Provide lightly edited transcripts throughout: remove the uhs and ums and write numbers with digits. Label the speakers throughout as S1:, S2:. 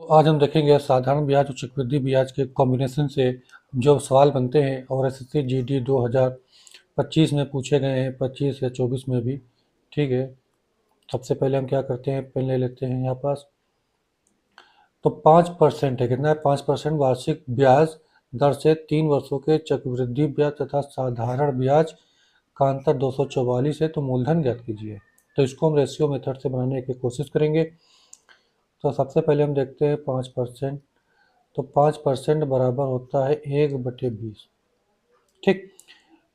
S1: आज हम देखेंगे साधारण ब्याज और चक्रवृद्धि ब्याज के कॉम्बिनेशन से जो सवाल बनते हैं और एसएससी जीडी 2025 में पूछे गए हैं, 25 या 24 में भी। ठीक है, सबसे पहले हम क्या करते हैं, पेन ले लेते हैं यहाँ पास। तो 5% है, कितना है, 5% वार्षिक ब्याज दर से 3 वर्षों के चक्रवृद्धि ब्याज तथा साधारण ब्याज का अंतर 244 है। तो मूलधन ज्ञात कीजिए। तो इसको हम रेशियो मेथड से बनाने की कोशिश करेंगे। तो सबसे पहले हम देखते हैं 5%। तो 5% बराबर होता है 1/20। ठीक,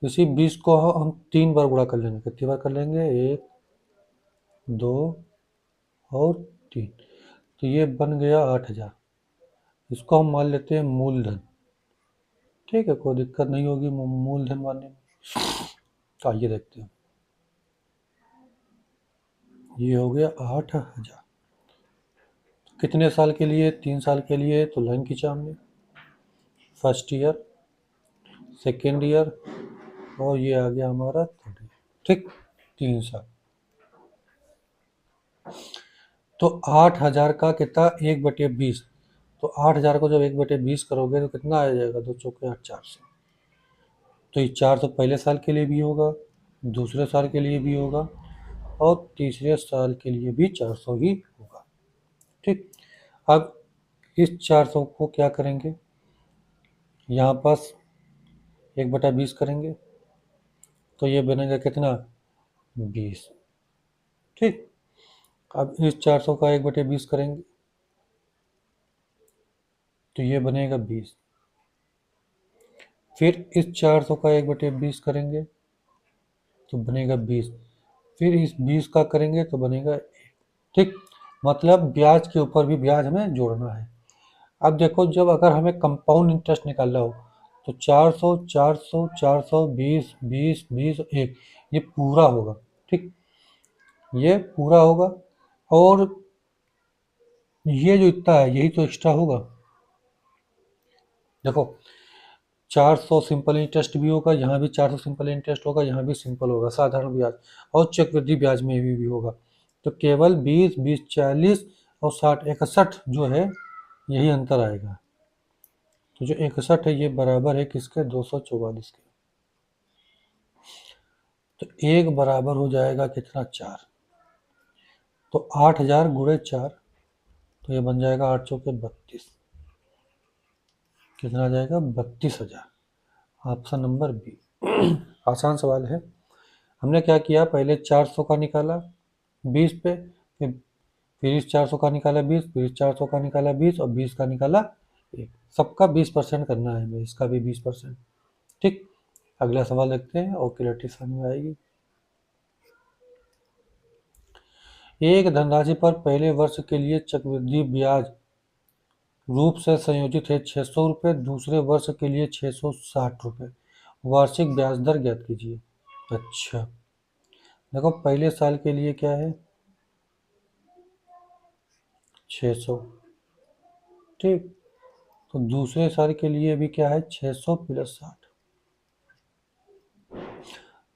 S1: इसी 20 को हम 3 बार गुणा कर लेंगे। कितनी बार कर लेंगे, 1, 2 और 3। तो ये बन गया 8,000। इसको हम मान लेते हैं मूलधन। ठीक है, कोई दिक्कत नहीं होगी मूलधन मानने में। तो आइए देखते हैं, ये हो गया 8,000। कितने साल के लिए, 3 साल के लिए। तो लाइन खींचा हमने, फर्स्ट ईयर, सेकेंड ईयर और ये आ गया हमारा थर्ड ईयर। ठीक, 3 साल। तो 8,000 का कितना, 1/20। तो 8,000 को जब 1/20 करोगे तो कितना आ जाएगा, 2 चौके 8, 400। तो ये 400 पहले साल के लिए भी होगा, दूसरे साल के लिए भी होगा और तीसरे साल के लिए भी 400 ही होगा। ठीक, अब इस 400 को क्या करेंगे, यहाँ पास 1/20 करेंगे तो ये बनेगा कितना, 20। ठीक, अब इस 400 का 1/20 करेंगे तो ये बनेगा 20। फिर इस 400 का 1/20 करेंगे तो बनेगा 20। फिर इस 20 का करेंगे तो बनेगा 1। ठीक, मतलब ब्याज के ऊपर भी ब्याज हमें जोड़ना है। अब देखो, जब अगर हमें कंपाउंड इंटरेस्ट निकालना हो तो 400 400 400 20 20 20 1, ये पूरा होगा। ठीक, ये पूरा होगा और ये जो इतना है यही तो एक्स्ट्रा होगा। देखो, 400 सिंपल इंटरेस्ट भी होगा, यहाँ भी 400 सिंपल इंटरेस्ट होगा, यहाँ भी सिंपल होगा साधारण ब्याज, और चक्रवृद्धि ब्याज में भी होगा। तो केवल 20 20 40 और 60 61 जो है यही अंतर आएगा। तो जो 61 है ये बराबर है किसके, 244 के। तो एक बराबर हो जाएगा कितना, 4। तो 8,000 गुणे 4, तो ये बन जाएगा 8 चौके 32। कितना आ जाएगा, 32,000। Option number B. आसान सवाल है। हमने क्या किया, पहले 400 का निकाला 20 पे, फिर इस 400 का निकाला 20, फिर इस 400 का निकाला 20 और 20 का निकाला 1। सबका 20% करना है हमें, इसका भी 20%। ठीक, अगला सवाल देखते हैं और क्लैरिटी समझ में आएगी। एक धनराशि पर पहले वर्ष के लिए चक्रवृद्धि ब्याज रूप से संयोजित है 600 रुपये, दूसरे वर्ष के लिए 660 रुपये। वार्षिक ब्याज दर ज्ञात कीजिए। अच्छा, देखो पहले साल के लिए क्या है, 600। ठीक, तो दूसरे साल के लिए भी क्या है, 600 प्लस 60।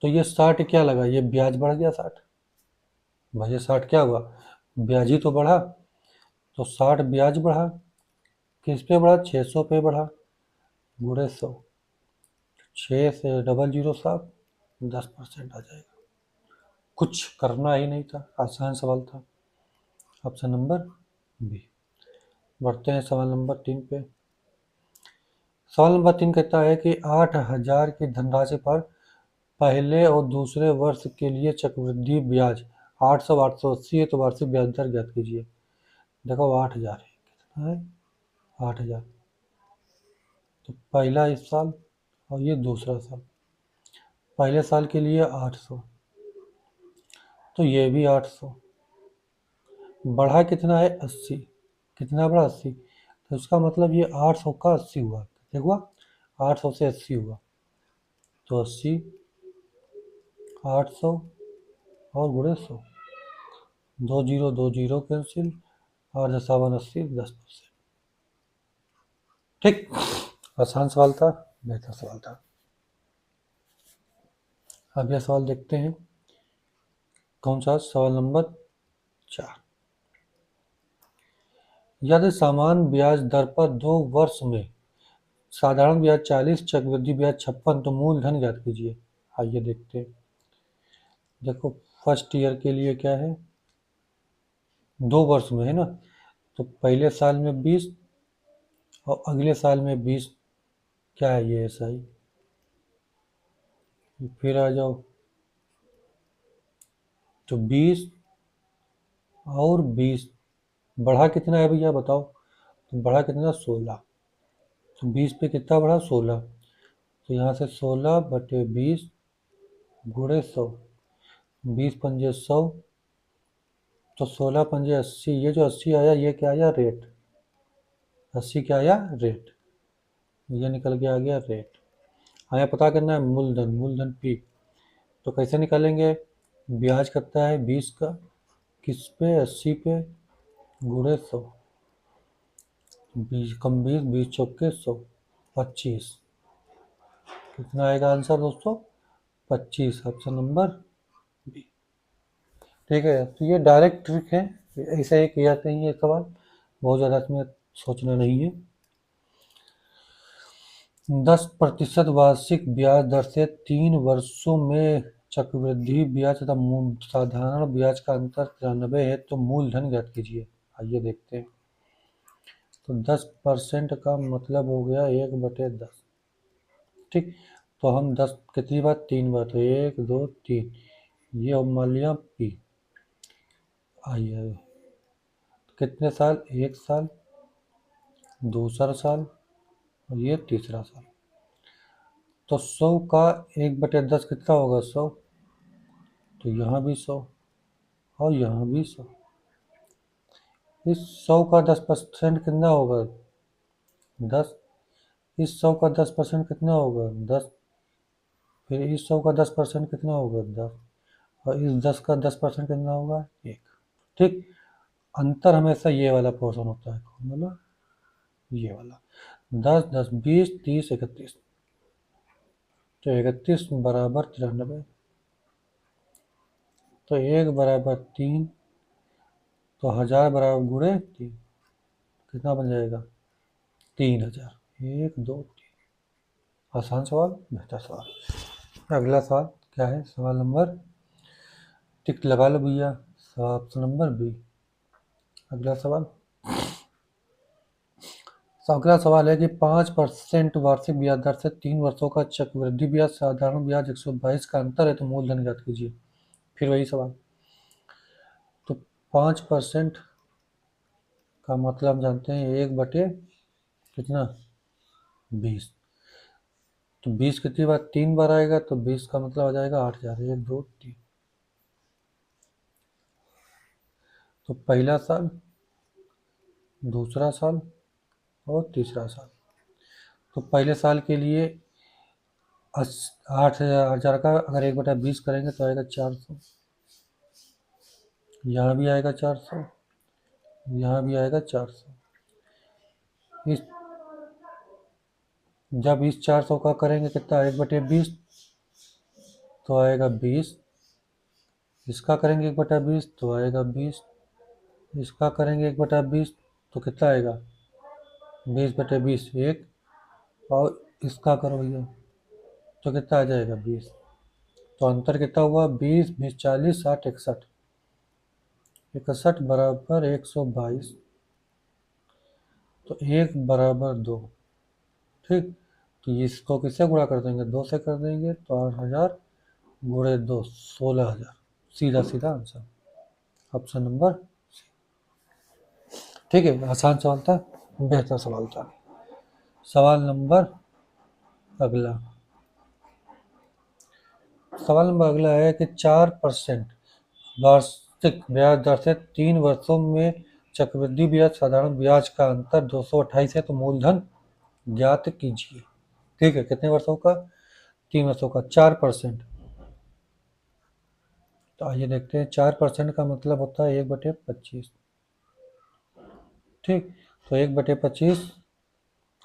S1: तो ये 60 क्या लगा, ये ब्याज बढ़ गया 60। भाई 60 क्या हुआ, ब्याज ही तो बढ़ा। तो 60 ब्याज बढ़ा, किस पे बढ़ा, 600 पे बढ़ा, गुणे 100। 6 से डबल जीरो साहब 10% आ जाएगा। कुछ करना ही नहीं था, आसान सवाल था। Option number B. बढ़ते हैं सवाल नंबर 3 पे। सवाल नंबर 3 कहता है कि 8,000 की धनराशि पर पहले और दूसरे वर्ष के लिए चक्रवृद्धि ब्याज 800 880 है। तो वार्षिक ब्याज दर ज्ञात कीजिए। देखो 8,000 है, कितना है, 8,000। तो पहला इस साल और ये दूसरा साल। पहले साल के लिए 800, तो ये भी 800। बढ़ा कितना है, 80। कितना बढ़ा, 80। तो इसका मतलब ये 800 का 80 हुआ। कितने हुआ, 800 से 80 हुआ। तो 80, 800 और गुणे 100। 2 जीरो कैंसिल, और 80 10%। ठीक, आसान सवाल था, बेहतर सवाल था। अगला सवाल देखते हैं, कौन सा, सवाल नंबर 4। यदि समान ब्याज दर पर 2 वर्ष में साधारण ब्याज 40, चक्रवृद्धि ब्याज 56, तो मूलधन ज्ञात कीजिए। आइए देखते हैं। देखो, फर्स्ट ईयर के लिए क्या है, 2 वर्ष में है ना, तो पहले साल में 20 और अगले साल में 20, क्या है ये ऐसा ही। फिर आ जाओ, तो 20 और 20 बढ़ा कितना है भैया बताओ, तो बढ़ा कितना, 16। तो 20 पे कितना बढ़ा, 16। तो यहाँ से 16/20 गुणे 100, 20 पंजे 100, तो 16 पंजे 80। ये जो 80 आया, ये क्या आया, रेट। 80 क्या आया, रेट। ये निकल के आ गया रेट। हमें पता करना है मूलधन, मूलधन पी। तो कैसे निकालेंगे, ब्याज कितना है 20 का, किस पे, 80 पे, गुणे 100, 20 कम 20, 20 चौके 100, 25। कितना आएगा आंसर दोस्तों, 25। Option number B. ठीक है, तो ये डायरेक्ट ट्रिक है, ऐसे ही किया जाते हैं ये सवाल, बहुत ज़्यादा इसमें सोचना नहीं है। 10% वार्षिक ब्याज दर से 3 वर्षों में चक्रवृद्धि ब्याज तथा साधारण ब्याज का अंतर 93 है, तो मूलधन ज्ञात कीजिए। आइए देखते हैं। तो 10% का मतलब हो गया 1/10। ठीक, तो हम 10 कितनी बार, 3 बार, तो 1 2 3, ये अब मान लिया पी। आइए, कितने साल, 1 साल, दूसरा साल, और ये तीसरा साल। तो 100 का 1/10 कितना होगा, 100। तो यहाँ भी 100 और यहाँ भी 100। इस 100 का 10% कितना होगा, 10। इस 100 का 10% कितना होगा, 10। फिर इस 100 का 10% कितना होगा, 10। और इस 10 का 10% कितना होगा, 1। ठीक, अंतर हमेशा ये वाला पोर्शन होता है, कौन वाला, ये वाला। 10 10 20 30 31, तो 31 बराबर 93, तो 1/3, तो 1000 बराबर गुणे 3, कितना बन जाएगा, 3000। 1 2 3। आसान सवाल, बेहतर सवाल। अगला सवाल क्या है, सवाल नंबर, टिक लगा लो भैया, ऑप्शन नंबर बी। अगला सवाल, अगला सवाल है कि 5% वार्षिक ब्याज दर से 3 वर्षों का चक्रवृद्धि ब्याज साधारण ब्याज 122 का अंतर है, तो मूलधन ज्ञात कीजिए। फिर वही सवाल। तो 5% का मतलब हम जानते हैं 1 बटे कितना, 20। तो 20 कितनी बार, 3 बार आएगा, तो 20 का मतलब आ जाएगा 8000। 1 2 3। तो पहला साल, दूसरा साल और तीसरा साल। तो पहले साल के लिए 8000 का अगर 1/20 करेंगे तो आएगा 400। यहाँ भी आएगा 400, यहाँ भी आएगा 400। इस जब इस 400 का करेंगे कितना, 1/20, तो आएगा 20। इसका करेंगे 1/20, तो आएगा 20। इसका करेंगे 1/20, तो कितना आएगा, 20/20 1। और इसका करो भैया, तो कितना आ जाएगा, 20। तो अंतर कितना हुआ, 20 20 40 60 61। 61 बराबर 122, तो 1/2। ठीक, तो इसको किससे गुणा कर देंगे, 2 से कर देंगे, तो 8000 गुणे 2 16,000। सीधा सीधा आंसर, ऑप्शन नंबर। ठीक है, आसान सवाल था, बेहतर सवाल था। सवाल नंबर अगला, सवाल नंबर अगला है कि 4% वार्षिक ब्याज दर से 3 वर्षों में चक्रवृद्धि ब्याज साधारण ब्याज का अंतर 228 है, तो मूलधन ज्ञात कीजिए। ठीक है, कितने वर्षों का, 3 वर्षों का, 4%। तो आइए देखते हैं, 4% का मतलब होता है 1/25। ठीक, तो 1/25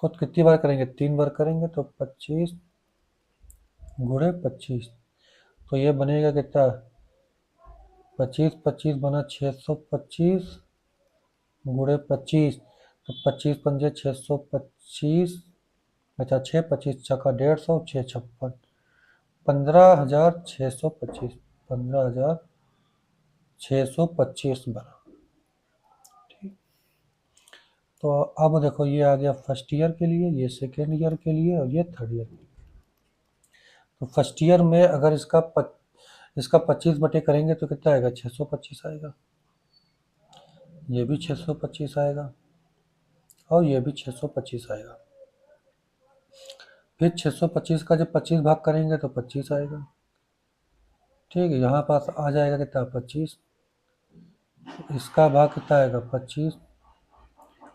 S1: को कितनी बार करेंगे, 3 बार करेंगे, तो 25 गुणे 25। तो ये बनेगा कितना, 25 25 बना 625, गुणे 25, तो 25 पंजे 625, अच्छा 6 25 छक्का 150, 6 56, 15,625, 15,625 बना। ठीक, तो अब देखो ये आ गया फर्स्ट ईयर के लिए, ये सेकेंड ईयर के लिए और ये थर्ड ईयर के लिए। तो फर्स्ट ईयर में अगर इसका 25 बटे करेंगे तो कितना आएगा, 625 आएगा, ये भी 625 आएगा और ये भी 625 आएगा। फिर 625 का जब 25 भाग करेंगे तो 25 आएगा। ठीक है, यहाँ पास आ जाएगा कितना, 25, इसका भाग कितना आएगा, 25,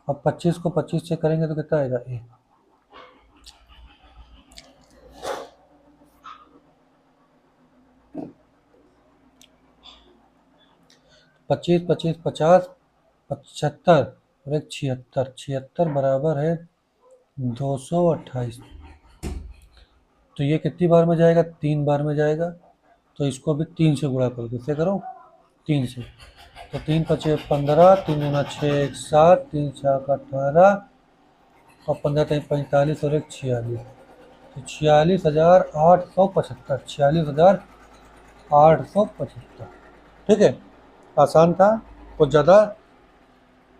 S1: अब 25 को 25 से करेंगे तो कितना आएगा, 1। 25 25 50, 75 और एक 76, 76 बराबर है 228। तो ये कितनी बार में जाएगा, 3 बार में जाएगा। तो इसको भी 3 से गुणा करो, किससे करो, 3 से। तो 3 पचे 15, 3 दूना 6, 1 7, 3 छक 18 और 15 3 45 और 1 46। तो 46,875, 46,875। ठीक है, आसान था, कुछ ज़्यादा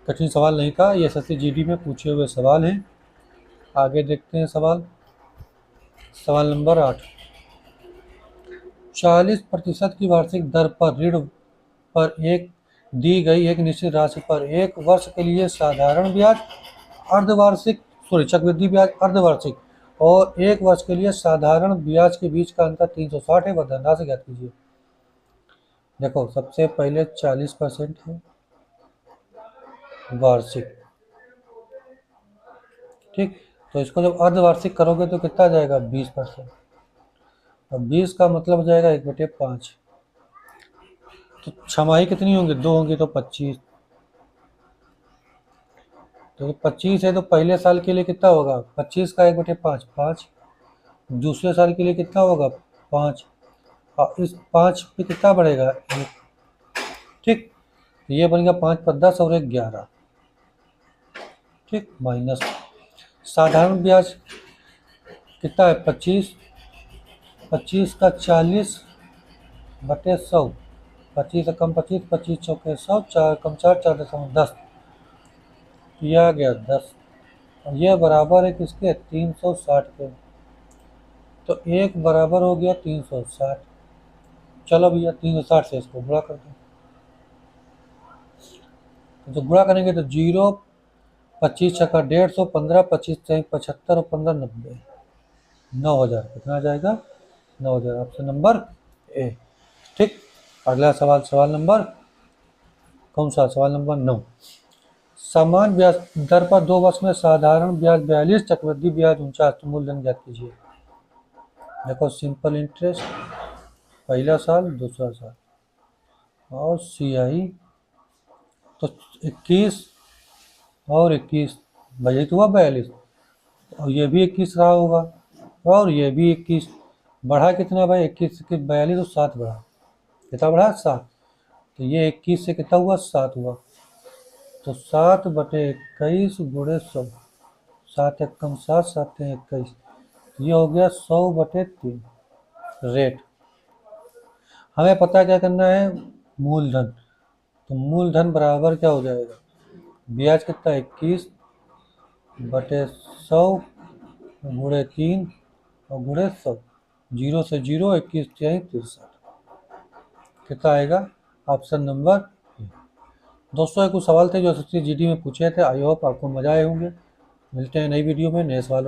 S1: कठिन सवाल नहीं था। ये एसएससी जीडी में पूछे हुए सवाल हैं। आगे देखते हैं सवाल नंबर 8। 40% की वार्षिक दर पर ऋण पर एक दी गई एक निश्चित राशि पर 1 वर्ष के लिए साधारण ब्याज, अर्धवार्षिक चक्रवृद्धि ब्याज अर्धवार्षिक और 1 वर्ष के लिए साधारण ब्याज के बीच का अंतर 360 है। वह धनराशि ज्ञात कीजिए। देखो सबसे पहले 40% है वार्षिक, ठीक, तो इसको जब अर्धवार्षिक करोगे तो कितना जाएगा, 20%। अब 20 का मतलब हो जाएगा 1/5। तो छमाही कितनी होंगी, 2 होंगी, तो 25। तो 25 है तो पहले साल के लिए कितना होगा, 25 का 1/5 5। दूसरे साल के लिए कितना होगा, 5। और इस 5 पे कितना बढ़ेगा, 1। ठीक, ये बन गया 5 × 10 और 1 11। ठीक, माइनस साधारण ब्याज कितना है, 25, 25 का 40/100, 25 कम 25, 25 चौके 100, 4 कम 4, 4.10, यह आ गया 10। और यह बराबर है किसके, 360 के। तो 1 बराबर हो गया 360। चलो भैया 360 से इसको गुणा कर दो। तो गुणा करेंगे तो 0, 25 छक्का 150, 15 25 75 और 15 90, 9,000। कितना आ जाएगा, 9,000। Option number A. ठीक, अगला सवाल, सवाल नंबर कौन सा, सवाल नंबर 9। समान ब्याज दर पर 2 वर्ष में साधारण ब्याज 42, चक्रवृद्धि ब्याज 49, तो मूलधन ज्ञात कीजिए। देखो सिंपल इंटरेस्ट पहला साल दूसरा साल और CI तो 21 और 21, बजट हुआ 42 और ये भी 21 रहा होगा और ये भी 21। बढ़ा कितना भाई, 21 से 42 तो 7 बढ़ा, कितना बढ़ा, 7। तो ये 21 से कितना हुआ, 7 हुआ। तो 7/21 गुणे 100, 7 1 कम 7, 7 3 21, ये हो गया 100/3 रेट। हमें पता क्या करना है, मूलधन। तो मूलधन बराबर क्या हो जाएगा, ब्याज कितना, 21/100 गुणे 3 और गुणे 100, 0 से 0, 21 3 63, कितना आएगा, ऑप्शन नंबर ए। दोस्तों ये कुछ सवाल थे जो एसएससी जीडी में पूछे थे। आई होप आपको मजा आए होंगे। मिलते हैं नई वीडियो में नए सवालों